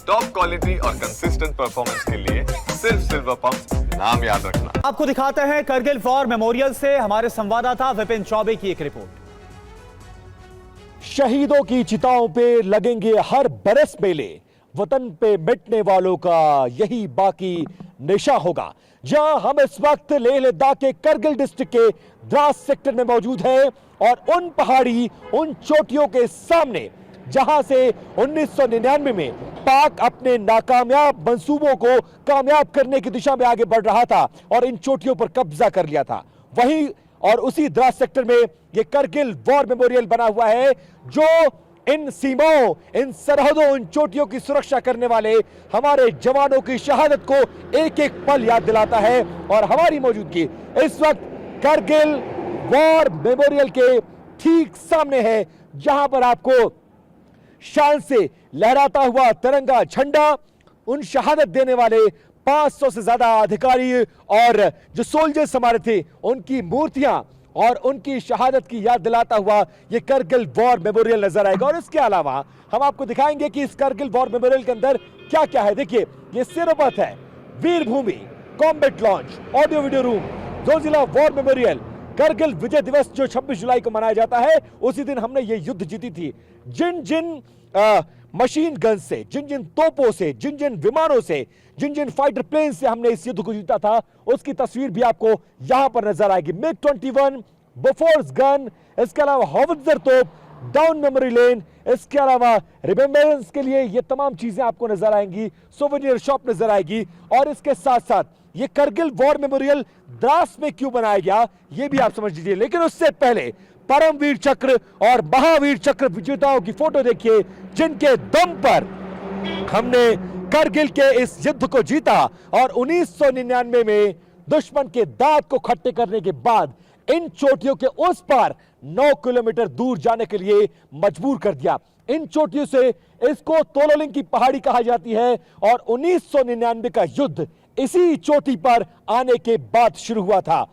Top quality और consistent performance के लिए सिर्फ सिल्वर पंप नाम याद रखना। आपको दिखाते हैं करगिल वॉर मेमोरियल से हमारे संवाददाता विपिन चौबे की एक रिपोर्ट। शहीदों की चिताओं पे लगेंगे हर बरस मेले, वतन पे मिटने वालों का यही बाकी निशा होगा। जहां हम इस वक्त लेह लद्दाख के करगिल डिस्ट्रिक्ट के द्रास सेक्टर में मौजूद हैं और उन पहाड़ी, उन चोटियों के सामने जहां से 1999 में पाक अपने नाकामयाब मंसूबों को कामयाब करने की दिशा में आगे बढ़ रहा था और इन चोटियों पर कब्जा कर लिया था, वहीं और उसी द्रास सेक्टर में यह करगिल वॉर मेमोरियल बना हुआ है जो इन सीमाओं, इन सरहदों, इन चोटियों की सुरक्षा करने वाले हमारे जवानों की शहादत को एक एक पल याद दिलाता है। और हमारी मौजूदगी इस वक्त करगिल वॉर मेमोरियल के ठीक सामने है, जहां पर आपको शान से लहराता हुआ तिरंगा झंडा, उन शहादत देने वाले 500 से ज्यादा अधिकारी और जो सोल्जर्स हमारे थे उनकी मूर्तियां और उनकी शहादत की याद दिलाता हुआ ये करगिल वॉर मेमोरियल नजर आएगा। और इसके अलावा हम आपको दिखाएंगे कि इस करगिल वॉर मेमोरियल के अंदर क्या क्या है। देखिए, ये सिरोपथ है, Veer Bhoomi, combat launch, audio video room, Zojila war memorial. Kargil Vijay Diwas जो 26 जुलाई को मनाया जाता है, उसी दिन हमने ये युद्ध जीती थी। जिन जिन मशीन गन से, जिन जिन तोपों से, जिन जिन विमानों से, जिन जिन फाइटर प्लेन से हमने इस युद्ध को जीता था, उसकी तस्वीर भी आपको यहां पर नजर आएगी। मिग 21, बोफोर्स गन, इसके अलावा हॉवित्जर तोप, डाउन मेमोरी लेन, इसके अलावा रिमेम्बरेंस के लिए ये तमाम चीजें आपको नजर आएंगी, सोवेनियर शॉप नजर आएगी। और इसके साथ साथ ये करगिल वॉर मेमोरियल द्रास में क्यों बनाया गया ये भी आप समझ लीजिए। लेकिन उससे पहले परमवीर चक्र और महावीर चक्र विजेताओं की फोटो देखिए, जिनके दम पर हमने करगिल के इस युद्ध को जीता और 1999 में दुश्मन के दांत को खट्टे करने के बाद इन चोटियों के उस पार 9 किलोमीटर दूर जाने के लिए मजबूर कर दिया। इन चोटियों से इसको तोलोलिंग की पहाड़ी कहा जाती है और 1999 का युद्ध इसी चोटी पर आने के बाद शुरू हुआ था।